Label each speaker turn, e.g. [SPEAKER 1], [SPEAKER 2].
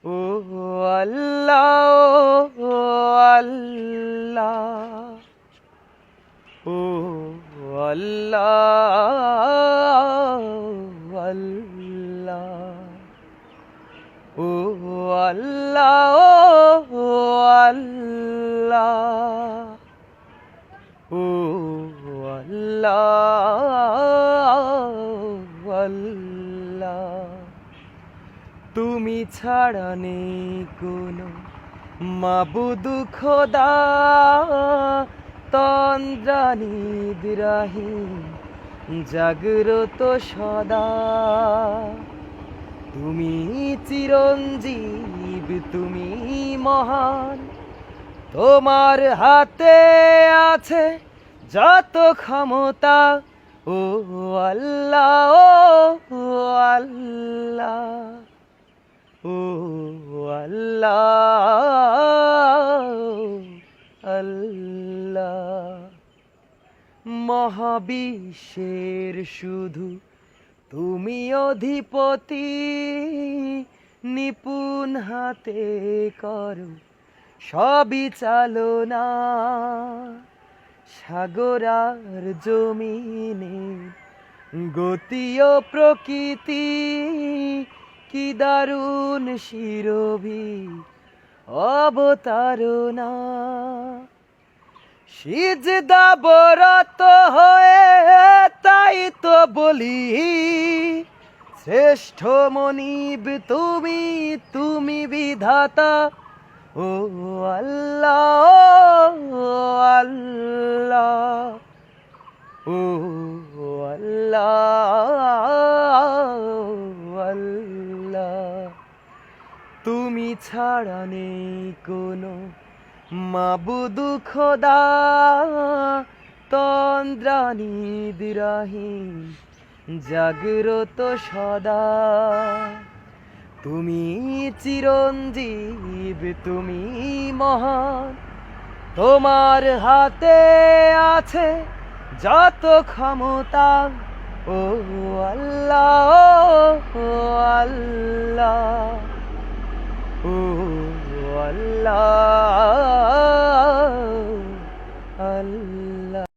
[SPEAKER 1] ও আল্লাহ, ও আল্লাহ, ও আল্লাহ, আল্লাহ, ও আল্লাহ, ও আল্লাহ, ও আল্লাহ, আল্লাহ। তুমি ছাড়া নেই কোনো মাবুদ খোদা, তন্দ্রানি নিদ্রাহীন জাগ্রত সদা। তুমি চিরঞ্জীব, তুমি মহান, তোমার হাতে আছে যত ক্ষমতা। ও আল্লাহ, ও আল্লাহ, ও আল্লাহ, আল্লাহ। মহাবিশ্বের শুধু তুমি অধিপতি, নিপুণ হাতে করো সবই চালনা। সাগর আর জমিনে গতি ও প্রকৃতি, কি দারুণ শিরোভি অবতারণা। সিজদা বরত হয়ে তাই তো বলি, শ্রেষ্ঠ মনিব তুমি, তুমি বিধাতা। ও আল্লাহ, ও আল্লাহ, ও আল্লাহ, আল্লাহ। তুমি ছাড়া নেই কোনো মাবুদ খোদা, তন্দ্রানি নিদ্রাহীন জাগ্রত সদা। তুমি চিরঞ্জীব, তুমি মহান, তোমার হাতে আছে যত ক্ষমতা। ও আল্লাহ, ও আল্লাহ, ও আল্লাহ,